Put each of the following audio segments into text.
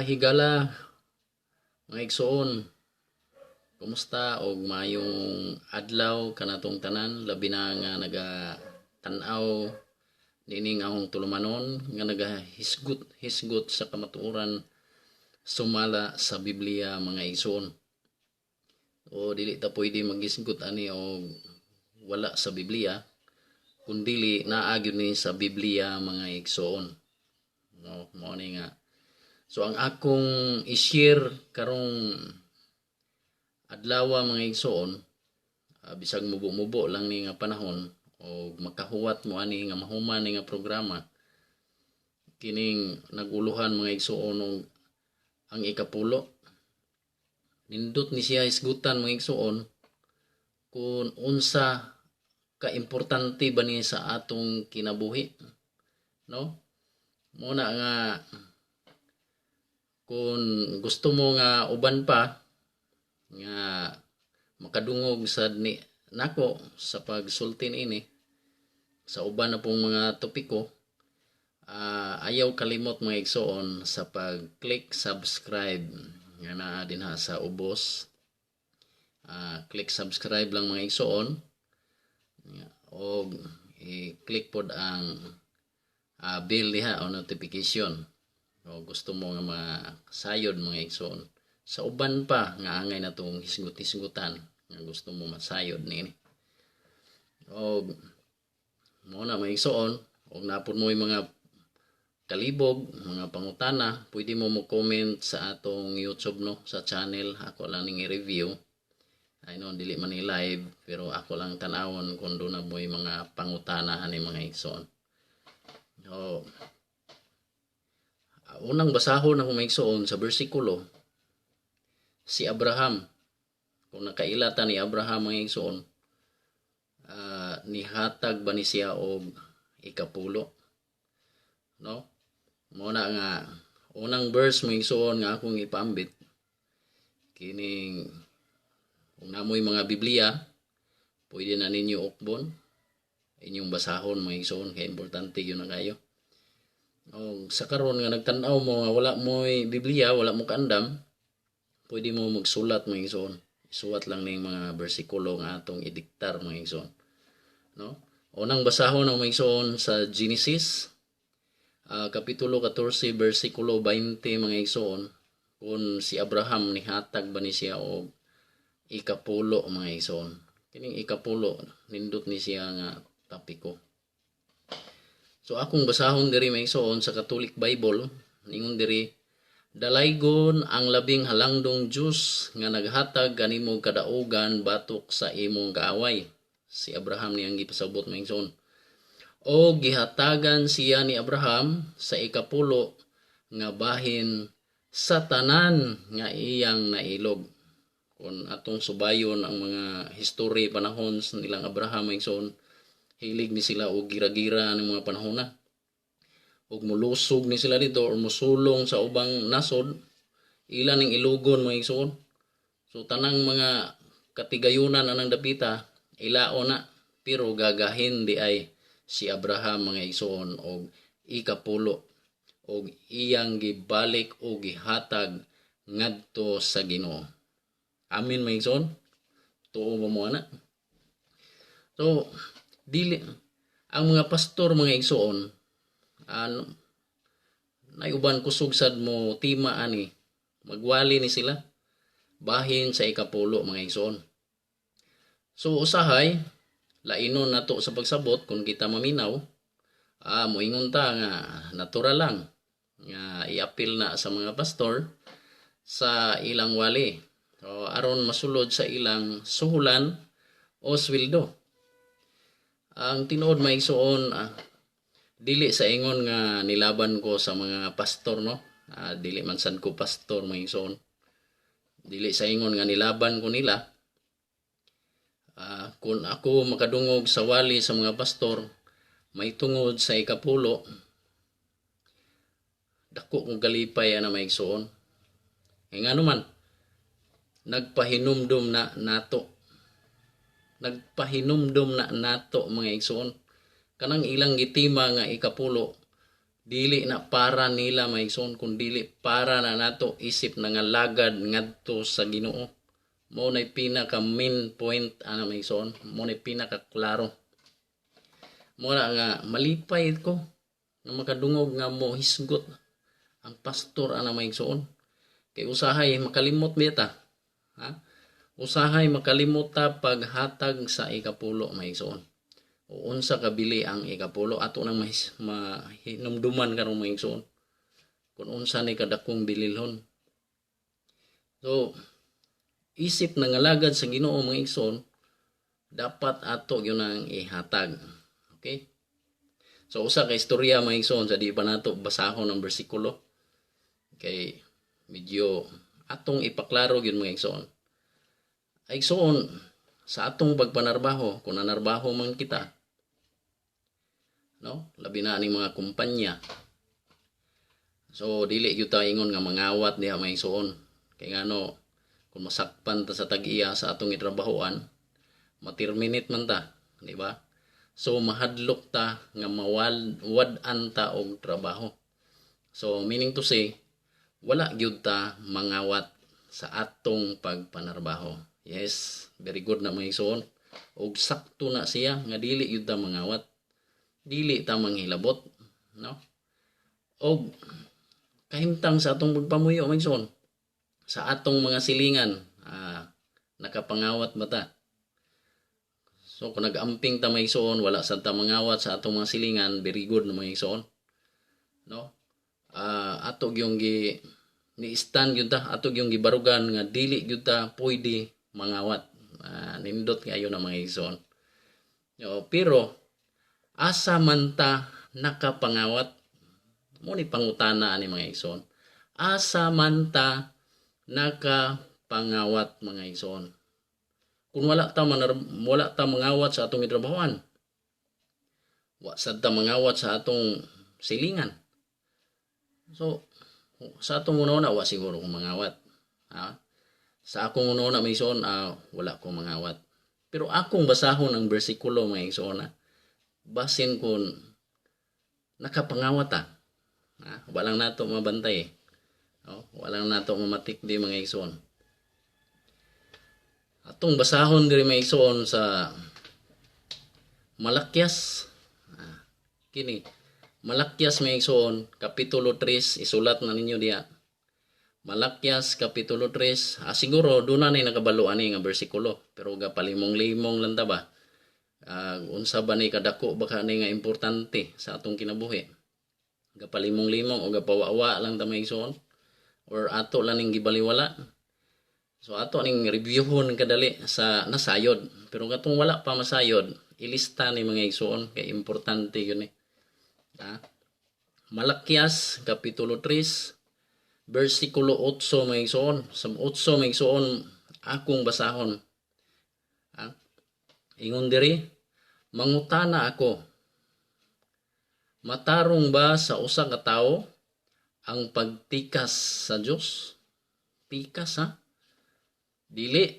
Higala, mga igsoon, kumusta og mayong adlaw kanatong tanan labi na nga naga-tan-aw nining akong tulumanon nga nagahisgot hisgot sa kamatuoran sumala sa Biblia mga igsoon. O dili ta pwede maghisgot ani og wala sa Biblia kundili naa gyud ni sa Biblia mga igsoon. No, mao ni nga. So ang akong i-share karong adlaw mga igsoon, bisag mubo-mubo lang ni nga panahon o makahuwat mo ani nga mahuman ni nga programa kining naguluhan mga igsoon og ang ikapulo. Nindot ni siya isgutan mga igsoon kung unsa ka importante ba ni sa atong kinabuhi, no? Muna nga kung gusto mo nga uban pa nga makadungog sa nako sa pagsultin ini sa uban na pong mga topiko, ayaw kalimot mga igsoon sa pag-click subscribe nga naa dinha sa ubos. Click subscribe lang mga igsoon o i-click pod ang bell diha o notification. O gusto mo nga masayod mga igsoon sa uban pa nga angay na itong hisgut-hisgutan nga gusto mo masayod nini. O muna mga igsoon, o napod mo yung mga kalibog, mga pangutana, pwede mo comment sa atong YouTube, no, sa channel. Ako lang ning i-review. I know dili man ni live pero ako lang tanawon kung doon na mo yung mga pangutana ni mga igsoon. So, unang basahon ng mga igsoon sa bersikulo, si Abraham, kung nakailata ni Abraham mga igsoon, nihatag ba ni siya og ikapulo, no? Muna nga unang verse mga igsoon nga akong ipambit kining kung namoy mga Biblia pwede na ninyo ukbon inyong basahon mga igsoon kay importante yun na kayo. O sa karon nga nagtan-aw mo nga wala mo'y Biblia, wala mo kaandam, pwede mo magsulat mga igsoon. Isuwat lang ning mga bersikulo nga atong idiktar mga igsoon. No? Unang basahon ng mga igsoon sa Genesis, kapitulo 14, bersikulo 20 mga igsoon, kung si Abraham nihatag ba ni siya og ikapulo mga igsoon. Kining ikapulo, nindot ni siya nga tapiko. So akong basahon diri mga igsoon sa Catholic Bible, ningon diri, dalaygon ang labing halangdong Dios nga naghatag kanimo kadaugan batok sa imong kaaway. Si Abraham niyang gipasabot mga igsoon. O gihatagan siya ni Abraham sa ikapulo nga bahin sa tanan nga iyang nailog. Kung atong subayon ang mga history panahon nilang Abraham mga igsoon, hilig ni sila og gira-gira ng mga panahon na. Og mulusog ni sila dito o musulong sa ubang nasod, ilan ning ilugon mga igsoon. So tanang mga katigayunan anang dapita, ilao na, pero gagahin di ay si Abraham mga igsoon og ikapulo og iyang gibalik og gihatag ngadto sa Ginoo. Amen mga igsoon. Tuo mo ana. So dili ang mga pastor mga igsoon nayuban kusog sad mo tima ani magwali ni sila bahin sa ikapulo mga igsoon. So usahay lainon nato sa pagsabot kung kita maminaw, moingon ta nga natural lang nga iapil na sa mga pastor sa ilang wali. So aron masulod sa ilang suhulan o sweldo. Ang tinuod mga igsoon, dili sa ingon nga nilaban ko sa mga pastor, no? Dili man sad ko pastor mga igsoon. Dili sa ingon nga nilaban ko nila. Kung ako makadungog sa wali sa mga pastor, may tungod sa ikapulo, dako kong galipay na mga igsoon. Nga naman, nagpahinumdum na nato. Nagpahinumdum na nato mga igsoon. Kanang ilang gitima nga ikapulo, Dili na para nila maigsoon, kundi para na nato isip na nga lagad ngadto sa Ginoo. Mo na pinaka main point ana maigsoon, mo na pinaka klaro. Mo na nga malipay ko nga makadungog nga mo hisgot ang pastor ana maigsoon. Kay usahay makalimot beta. Ha? Usahay makalimot ta paghatag sa ikapulo maigsoon. O unsa kabili ang ikapulo ato nang mahinumduman karon maigsoon. Kung unsa ni kadakong bililhon. So isip na ngalagad sa Ginoo mga igsoon, dapat ato yun ang ihatag. Okay? So usa ka istorya mga igsoon sa di pa nato basahon ang bersikulo. Kay medyo atong ipaklaro yun mga igsoon. Igsoon sa atong pagpanarbaho, kung nanarbaho man kita, no? Labi na ning mga kumpanya. So dili gyud ta ingon nga mangawat diha mga igsoon. Kay ngano kung masakpan ta sa tag-iya sa atong itrabahoan, ma-terminate man ta, di ba? So mahadlok ta nga mawad-an ta og trabaho. So meaning to say, wala gyud ta mangawat sa atong pagpanarbaho. Yes, very good na mga igsoon. Og sakto na siya nga dili gyud ta mangawat. Dili ta manghilabot, no? Og kahimtang sa atong pagpamuyo mga igsoon, sa atong mga silingan, nakapangawat ba ta? So kung nag-amping ta mga igsoon, wala sa ta mangawat sa atong mga silingan, very good na mga igsoon. No? Ato yung ni-stand yun ta, ato yung gibarugan nga dili yun ta pwede mangawat. Nindot kayo na mga igsoon. No, pero asa man ta nakapangawat, mo ni pangutana ani mga igsoon. Asa man ta nakapangawat mga igsoon. Kung wala ta mangawat sa atong itrabahoan, wa sad ta mangawat sa atong silingan. So sa atong una wa siguro kung mangawat. Ha? Sa akong una mga igsoon, wala ko mangawat. Pero akong basahon ang bersikulo mga igsoon, basin kung nakapangawat ta. Walang nato mabantay. Walang nato mamatik di mga igsoon. Atong basahon diri mga igsoon sa Malakyas. Kini Malakyas mga igsoon, kapitulo 3, isulat na ninyo diya. Malakyas kapitulo 3, siguro doon na nakabalo ani nga bersikulo, pero gapalimong-limong lang ta ba? Unsa ba ni kadako baka ni nga importante sa atong kinabuhi? Gapalimong-limong o gapawawa lang ta mga igsoon, or ato lang ning gibaliwala. So ato ning reviewhon kadali sa nasayod, pero katong wala pa masayod, ilista ni mga igsoon kay importante yun . Malakyas kapitulo 3 versikulo 8 mga igsoon. Sa 8 mga igsoon akong basahon. Ingon diri, mangutana ako, matarong ba sa usa ka tawo ang pagtikas sa Dios? Tikas Dili,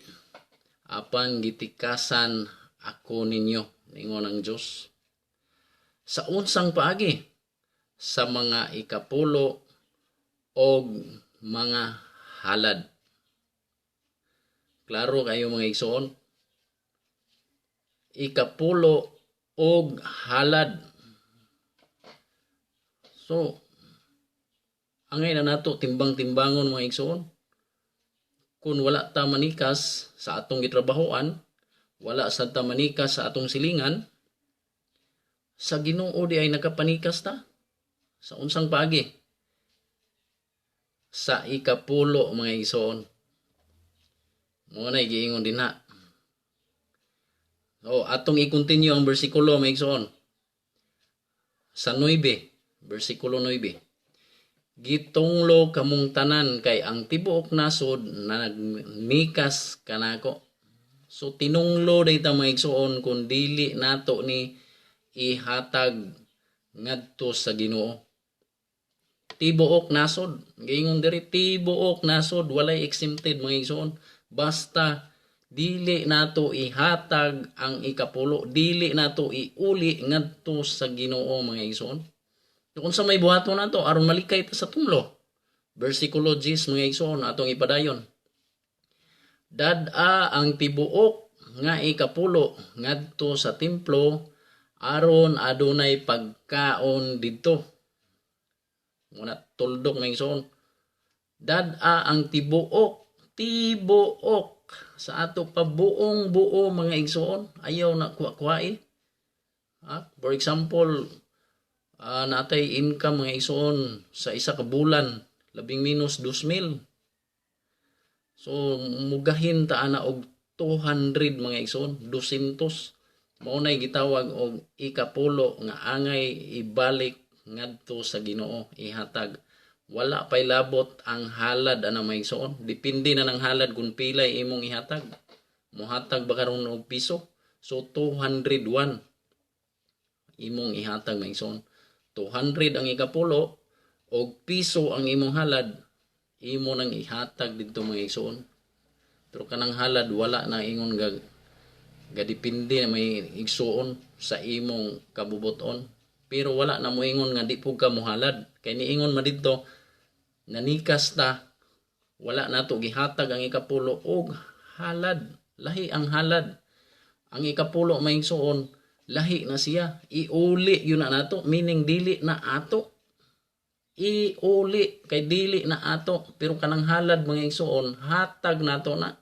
apan gitikasan ako ninyo, ningon ang Dios. Sa unsang paagi, sa mga ikapulo og mga halad. Klaro kayo mga igsoon? Ikapulo og halad. So, angay na nato timbang-timbangon mga igsoon. Kung wala ta manikas sa atong gitrabahoan, wala sa ta manikas sa atong silingan, sa Ginoo di ay nakapanikas ta. Sa unsang paagi? Sa ikapulo mga igsoon. Muna giingon din na. So, atong i-continue ang bersikulo mga igsoon. Sa 9, bersikulo 9. Gitunglo kamong tanan kay ang tibuok nasod na nagmikas kanako. So tinunglo dayta mga igsoon kung dili nato ni ihatag ngadto sa Ginoo. Tibuok nasod, giingon diri tibuok nasod, walay exempted mga igsoon. Basta dili nato ihatag ang ikapulo, dili nato iuli ngadto sa Ginoo mga igsoon. Kung sa may buhaton na to, aron malikay ta sa tumlo. Versikulo 10 mga igsoon atong ipadayon. Dad-a ang tibuok nga ikapulo ngadto sa templo aron adunay pagkaon didto. Muna tuldok mga igsoon. Dad-a ang tibuok sa ato pabuong buo mga igsoon. Ayaw na kuha-kuhai. For example, natay income mga igsoon sa isa ka bulan, labing minus 2,000. So, mugahin ta ana og 200 mga igsoon, 200. Maunay gitawag og ikapulo nga angay ibalik ngadto sa Ginoo, ihatag. Wala pay labot ang halad ana mga igsoon. Depende na ng halad kung pilay imong ihatag. Mohatag ba karon og piso? So 201 imong ihatag mga igsoon. 200 ang ikapulo og piso ang imong halad, imo nang ihatag didto mga igsoon. Pero kanang halad wala na ingon gadepende na may igsoon sa imong kabubuton. Pero wala na mo ingon nga di pug ka mohalad. Kay niingon man didto nanikas ta, wala na to gihatag ang ikapulo og halad. Lahi ang halad. Ang ikapulo may igsoon, lahi na siya. Iuli yun na nato, meaning dili na ato. Iuli kay dili na ato, pero kanang halad mga igsoon hatag nato na.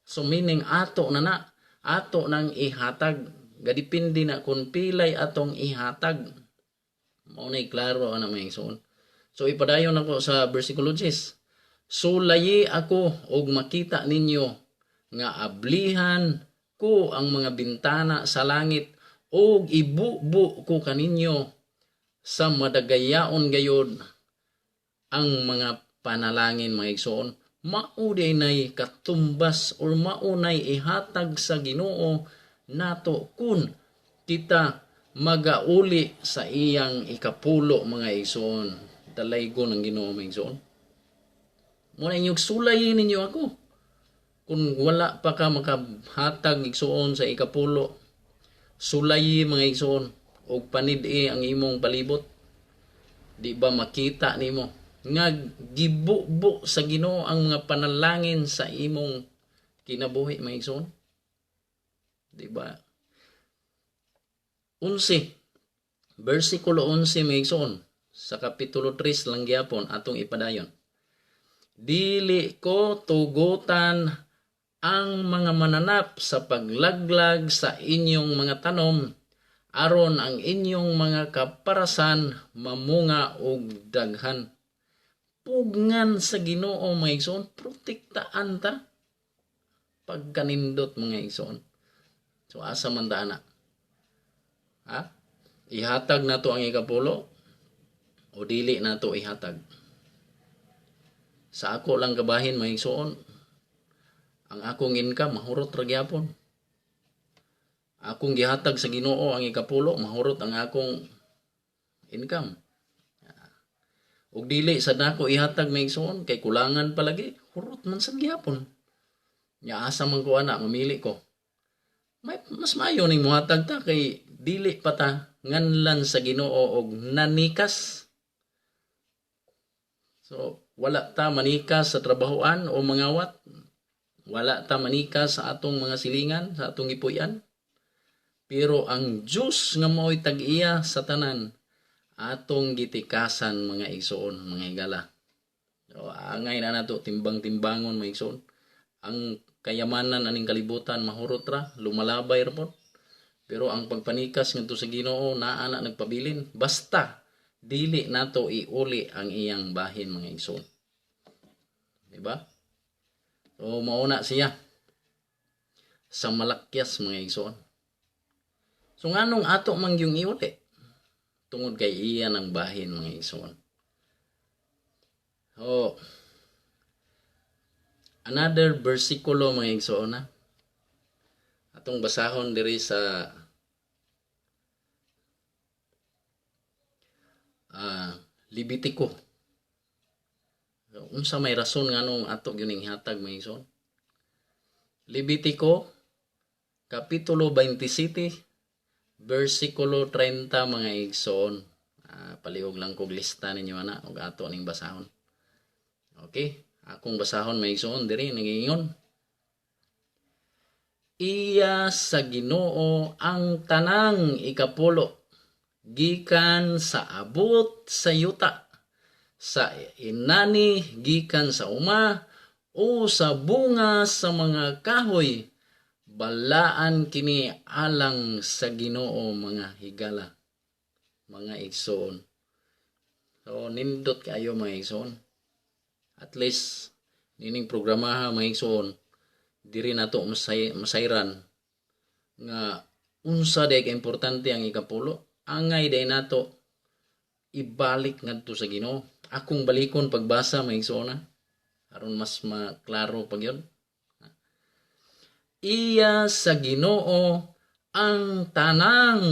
So meaning ato nang ihatag. Gadipindi na kung pilay atong ihatag. Mao nay klaro ana mga igsoon. So ipadayon ako sa versikulo 10. Sulayi ako og makita ninyo nga ablihan ko ang mga bintana sa langit og ibubo ko kaninyo sa madagayaon gayod ang mga panalangin mga igsoon. Mauday nay katumbas or maunay ihatag sa Ginoo nato kun kita magauli sa iyang ikapulo mga igsoon. Dalaygon ang Ginoo mga igsoon. Muna inyong sulayin ninyo ako. Kung wala pa ka makahatag igsoon sa ikapulo, sulayi mga igsoon og panid-i ang imong palibot. Di ba makita nimo nga gibubo sa Ginoo ang mga panalangin sa imong kinabuhi mga igsoon? Di ba? 11 versikulo 11 mga igsoon sa kapitulo 3 lang gyapon atong ipadayon. Dili ko tugutan ang mga mananap sa paglaglag sa inyong mga tanom aron ang inyong mga kaparasan mamunga og daghan. Pugngan sa Ginoo mga igsoon, protektaan ta pagkanindot mga igsoon. So asa man ta ana? Ihatag nato ang ikapulo o dili nato ihatag? Sa ako lang kabahin mga igsoon, ang akong income mahurot ra gyapon. Akong gihatag sa Ginoo ang ikapulo, mahurot ang akong income. Ug dili sad nako ihatag mga igsoon kay kulangan palagi, hurot man sad gyapon. Nya asa man ko ana mamili ko. Mas maayo ning mohatag ta kay dili pa ta nganlan sa Ginoo og nanikas. So wala ta manikas sa trabahoan o mangawat. Wala ta manikas sa atong mga silingan, sa atong gipuy-an. Pero ang Dios nga mao'y tag-iya sa tanan, atong gitikasan mga igsoon, mga higala. So, angay na nato timbang-timbangon mga igsoon. Ang kayamanan aning kalibutan mahurot ra, lumalabay ra po. Pero ang pagpanikas ngadto sa Ginoo naa na nagpabilin. Basta dili nato iuli ang iyang bahin mga igsoon. Diba? So mauna siya sa malakyas mga igsoon. So nganong ato man yung iuli? Tungod kay iya ng bahin mga igsoon. So another versikulo mga igsoon na atong basahon diri sa Libitiko. So, unsa may rason nganong ato gining hatag mga igsoon? Libitiko kapitulo 27 versikulo 30 mga igsoon. Palihog lang kog lista ninyo ana ug ato ning basahon. Okay, akong basahon maigsoon diri nagingon. Iya sa Ginoo ang tanang ikapulo gikan sa abot sa yuta, sa inani gikan sa uma o sa bunga sa mga kahoy, balaan kini alang sa Ginoo mga higala, mga igsoon. So nindot kayo mga igsoon. At least nining programaha mga igsoon diri nato masayran nga unsa day ka importante ang ikapulo, angay day nato ibalik ngadto sa Ginoo. Akong balikon pagbasa mga igsoon aron mas maklaro pag yun. Iya sa Ginoo ang tanang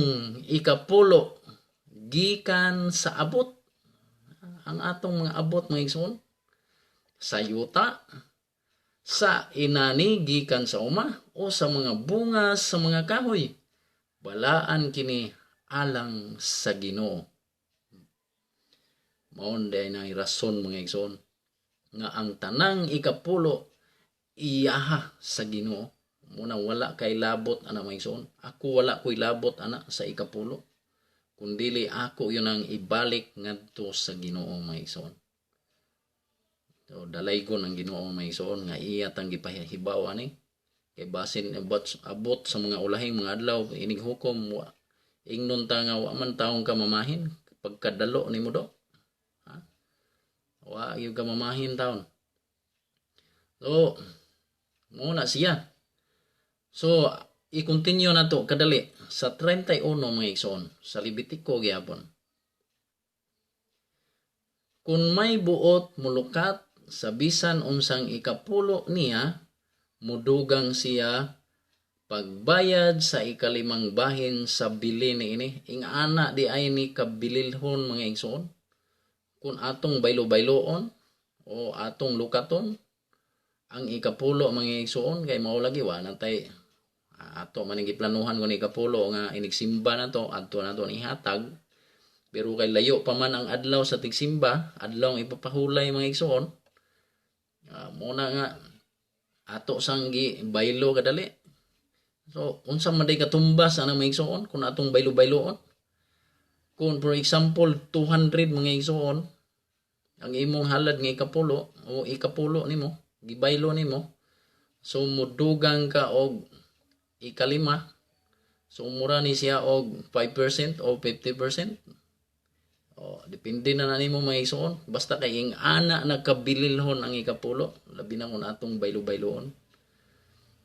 ikapulo gikan sa abot, ang atong mga abot mga igsoon, sa yuta, sa inani gikan sa uma o sa mga bunga sa mga kahoy, balaan kini alang sa Ginoo. Maon day na rason mga igsoon nga ang tanang ikapulo iyaha sa Ginoo. Muna wala kay labot ana mga igsoon. Ako wala ko'y labot ana sa ikapulo, kundili ako yun ang ibalik ngadto sa Ginoo mga igsoon. So, dalaygon ang Ginoo mga igsoon nga iya tang gipahibaw ani kay basin abot sa mga ulahing mga adlaw inig hukom ingnon ta nga wa man taong kamamahin pagkadalo nimo do. Wa gyud kamamahin taon. So muna siya. So i-continue na to kadali sa 31 mga igsoon sa Levitico gyapon. Kung may buot mulukat sa bisan unsang ikapulo niya, mudugang siya pagbayad sa ikalimang bahin sa bili niini. Ing ana di ay ni kabililhon mga igsoon. Kung atong baylo-bayloon o atong lukaton ang ikapulo mga igsoon kay mao lagi wa natay ato man giplanuhan kun ikapulo nga inigsimba na to adto na to ni hatag. Pero kay layo pa man ang adlaw sa tigsimba, adlaw ang ipapahulay mga igsoon. Muna nga ato sang baylo kadali. So unsa man day katumbas ana mga igsoon kung atong baylo-bayloon. Kung for example 200 mga igsoon ang imong halad nga ikapulo o ikapulo nimo, gibaylo nimo. So mudugang ka og ikalima. So mura ni siya og 5% o 50%. Depende na nimo mga igsoon. Basta kay ing ana nagkabililhon ang ikapulo, labi na kung atong baylo-bayloon.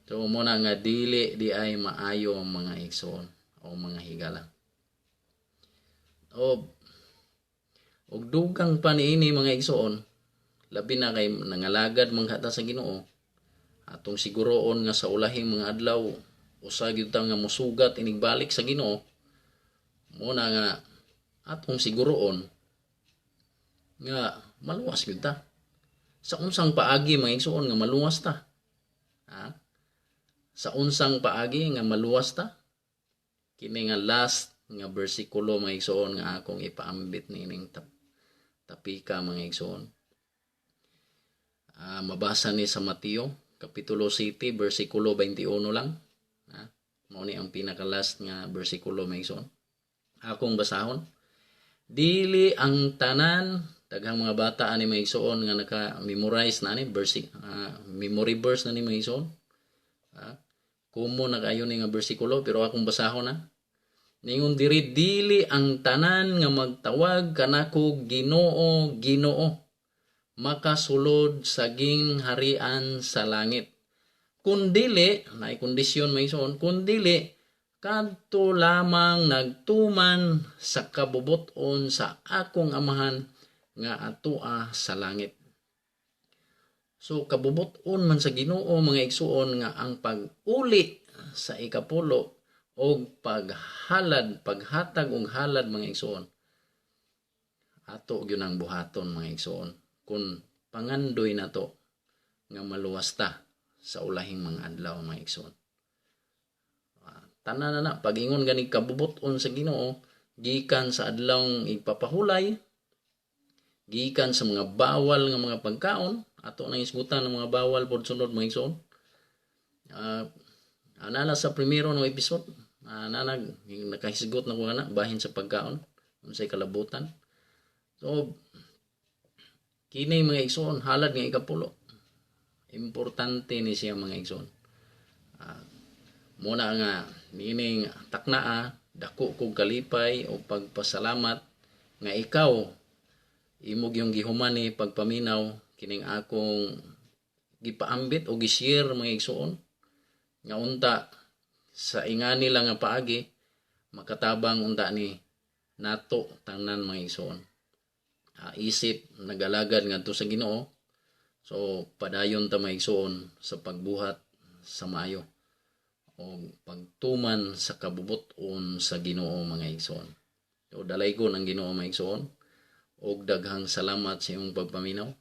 So muna nga dili di ay maayo ang mga igsoon o mga higala. Og dugang pa niini mga igsoon, labi na kay nangalagad manghata sa Ginoo. Atong siguroon nga sa ulahing mga adlaw usa gyud ta nga mosugat inigbalik sa Ginoo. Muna nga atong siguroon nga maluwas gyud ta. Sa unsang paagi mga igsoon nga maluwas ta. Sa unsang paagi nga maluwas ta. Kini nga last nga bersikulo mga igsoon nga akong ipaambit nining tapika mga igsoon. Mabasa ni sa Mateo kapitulo 7 bersikulo 21 lang. Mao ni ang pinaka-last nga bersikulo mga igsoon. Akong basahon. Dili ang tanan daghang mga bata ani mga igsoon nga naka-memorize na ni memory verse na ni mga igsoon. Kumo na kayo ni nga bersikulo pero akong basahon na. Ningon diri dili ang tanan nga magtawag kanako Ginoo, Ginoo makasulod saging harian sa langit. Kundili, naay kondisyon may igsoon, kundili kadto lamang nagtuman sa kabubuton sa akong amahan nga atua sa langit. So kabubuton man sa Ginoo mga igsoon nga ang pag-uli sa ikapulo o paghatag og halad mga igsoon. Ato gyud ang buhaton mga igsoon kung pangandoy na to nga maluwas ta sa ulahing mga adlaw mga igsoon. Tanan na pag-ingon gani kabubuton sa Ginoo gikan sa adlawng ipapahulay, gikan sa mga bawal nga mga pagkaon, ato nang isgutan ng mga bawal pod sunod mga igsoon. Anana sa primero ng episode, nakahisgot na ko na bahin sa pagkaon, unsay kalabutan. So kini mga igsoon, halad nga ikapulo. Importante ni siya mga igsoon. Muna nga nining taknaa, dako kog kalipay o pagpasalamat nga ikaw imog yung gihuman ni pagpaminaw kining akong gipaambit o gi-share mga igsoon nga unta sa ingani lang nga paagi makatabang unta ni nato tanan mga igsoon. Isip nagalagad ngadto sa Ginoo, so padayon ta mga igsoon sa pagbuhat sa maayo o pagtuman sa kabubuton sa Ginoo mga igsoon. So dalaygon ang Ginoo mga igsoon og daghang salamat sa imong pagpaminaw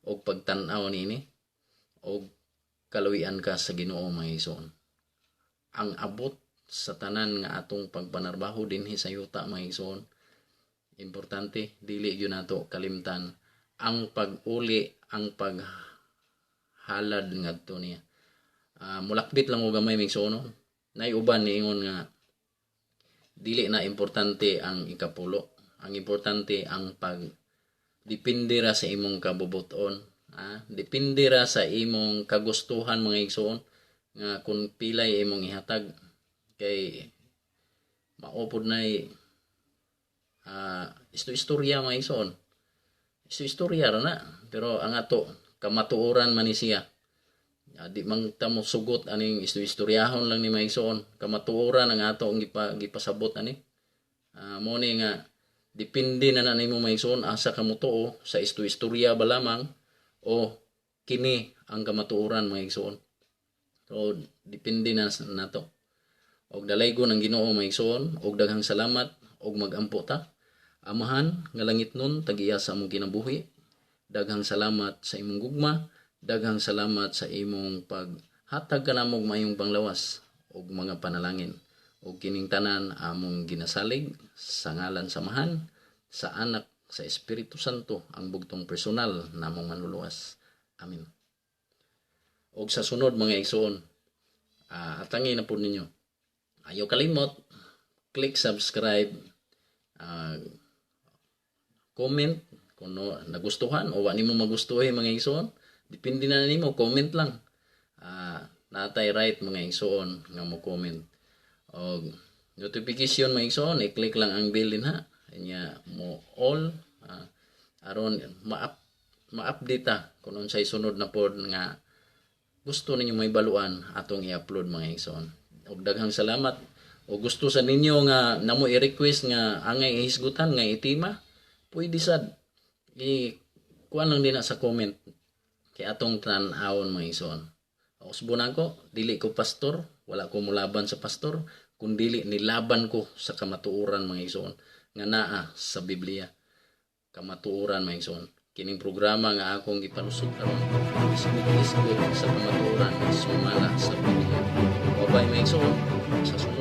og pagtan-aw niini og kaluyan ka sa Ginoo mga igsoon. Ang abot sa tanan nga atong pagpanarbaho dinhi sa yuta mga igsoon, importante dili gyud nato kalimtan ang pag-uli, ang paghalad ngadto niya. Mulakbit lang og gamay mga igsoon. Nay uban niingon nga dili na importante ang ikapulo. Ang importante ang depende ra sa imong kabubuton. Depende ra sa imong kagustuhan mga igsoon nga kung pilay imong ihatag kay maupod nay istorya mga igsoon. Istorya ra na pero ang ato kamatuoran man ni siya. Di man ta mo sugot aning istoryahon lang ni mga igsoon. Kamatuoran ang ato ang gipasabot ani. Mo ni nga depende na nimo mga igsoon asa ka mo tuo sa istorya ba lamang o kini ang kamatuoran mga igsoon. So depende na nato. Og dalaygon ang Ginoo mga igsoon og daghang salamat og magampo ta. Amahan nga langit nun tagiya sa among kinabuhi. Daghang salamat sa imong gugma, daghang salamat sa imong paghatag kanamong mayong panglawas og mga panalangin. O kining tanan among ginasalig sa ngalan samahan sa anak sa Espiritu Santo ang bugtong personal namong manluluwas. Amen. Og sa sunod mga igsoon, atangin na po ninyo. Ayaw kalimot, click subscribe, comment kung nagustuhan o wala nimo magustuhin mga igsoon. Depende na nimo, comment lang. Natay right mga igsoon nga mo comment. Og notification mga igsoon, i-click lang ang bell din ha. Nya mo all aron ma-update ta kung unsay sunod na pod nga gusto ninyo may baluan atong i-upload mga igsoon. Og daghang salamat. O gusto sa ninyo nga namo i-request nga angay ihisgutan nga itima, pwede sad kuan lang din na sa comment kay atong tan-awon mga igsoon. Usbunan ko, dili ko pastor, wala ko mulaban sa pastor, kung dili nilaban ko sa kamatuoran mga igsoon nga naa sa Biblia. Kamatuoran mga igsoon. Kining programa nga akong gipalusot karon isgot sa kamatuoran nga sumala sa Biblia. Bye mga igsoon. Sa sunod